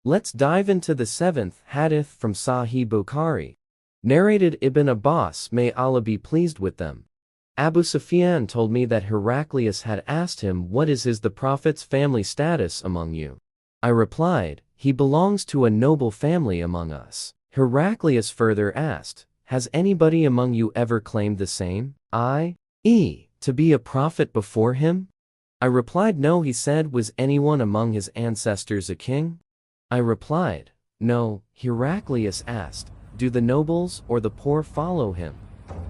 Let's dive into the seventh hadith from Sahih Bukhari. Narrated Ibn Abbas, may Allah be pleased with them. Abu Sufyan told me that Heraclius had asked him, "What is the Prophet's family status among you?" I replied, "He belongs to a noble family among us." Heraclius further asked, "Has anybody among you ever claimed the same, i.e., to be a prophet before him?" I replied, "No." He said, "Was anyone among his ancestors a king?" I replied, "No." Heraclius asked, "Do the nobles or the poor follow him?"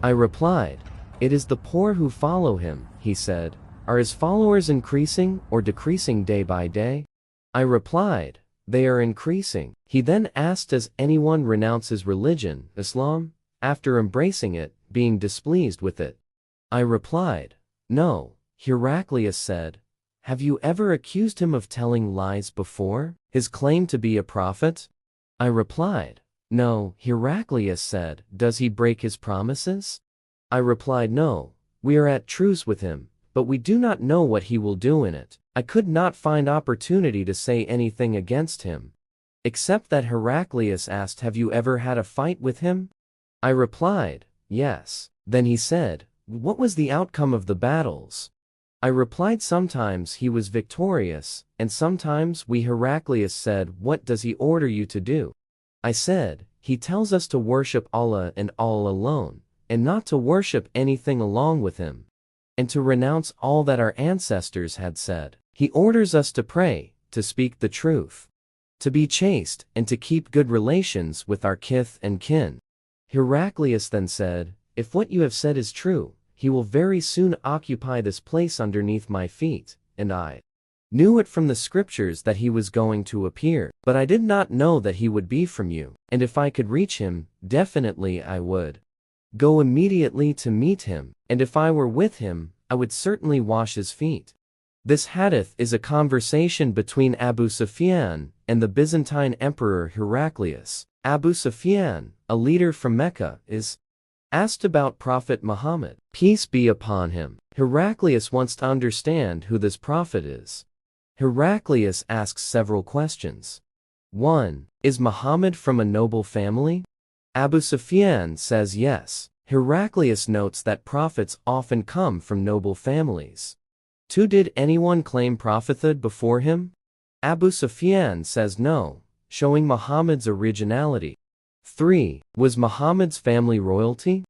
I replied, "It is the poor who follow him." He said, "Are his followers increasing or decreasing day by day?" I replied, "They are increasing." He then asked, "Does anyone renounce his religion, Islam, after embracing it, being displeased with it?" I replied, "No." Heraclius said, "Have you ever accused him of telling lies before his claim to be a prophet?" I replied, "No." Heraclius said, "Does he break his promises?" I replied, "No. We are at truce with him, but we do not know what he will do in it." I could not find opportunity to say anything against him, except that Heraclius asked, "Have you ever had a fight with him?" I replied, "Yes." Then he said, "What was the outcome of the battles?" I replied, "Sometimes he was victorious, and sometimes we." Heraclius said, "What does he order you to do?" I said, "He tells us to worship Allah and Allah alone, and not to worship anything along with him, and to renounce all that our ancestors had said. He orders us to pray, to speak the truth, to be chaste, and to keep good relations with our kith and kin." Heraclius then said, "If what you have said is true, he will very soon occupy this place underneath my feet, and I knew it from the scriptures that he was going to appear, but I did not know that he would be from you, and if I could reach him, definitely I would go immediately to meet him, and if I were with him, I would certainly wash his feet." This hadith is a conversation between Abu Sufyan and the Byzantine Emperor Heraclius. Abu Sufyan, a leader from Mecca, is asked about Prophet Muhammad, peace be upon him. Heraclius wants to understand who this prophet is. Heraclius asks several questions. 1. Is Muhammad from a noble family? Abu Sufyan says yes. Heraclius notes that prophets often come from noble families. 2. Did anyone claim prophethood before him? Abu Sufyan says no, showing Muhammad's originality. 3. Was Muhammad's family royalty?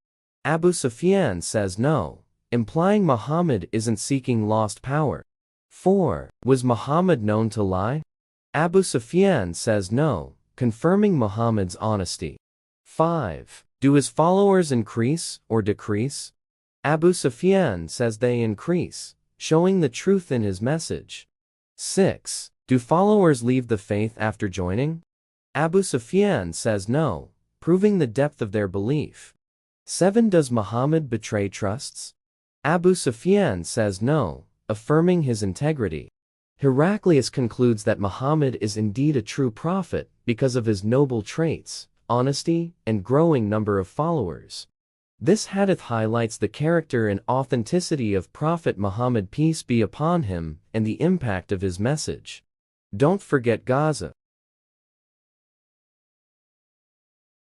Abu Sufyan says no, implying Muhammad isn't seeking lost power. 4. Was Muhammad known to lie? Abu Sufyan says no, confirming Muhammad's honesty. 5. Do his followers increase or decrease? Abu Sufyan says they increase, showing the truth in his message. 6. Do followers leave the faith after joining? Abu Sufyan says no, proving the depth of their belief. 7. Does Muhammad betray trusts? Abu Sufyan says no, affirming his integrity. Heraclius concludes that Muhammad is indeed a true prophet because of his noble traits, honesty, and growing number of followers. This hadith highlights the character and authenticity of Prophet Muhammad, peace be upon him, and the impact of his message. Don't forget Gaza.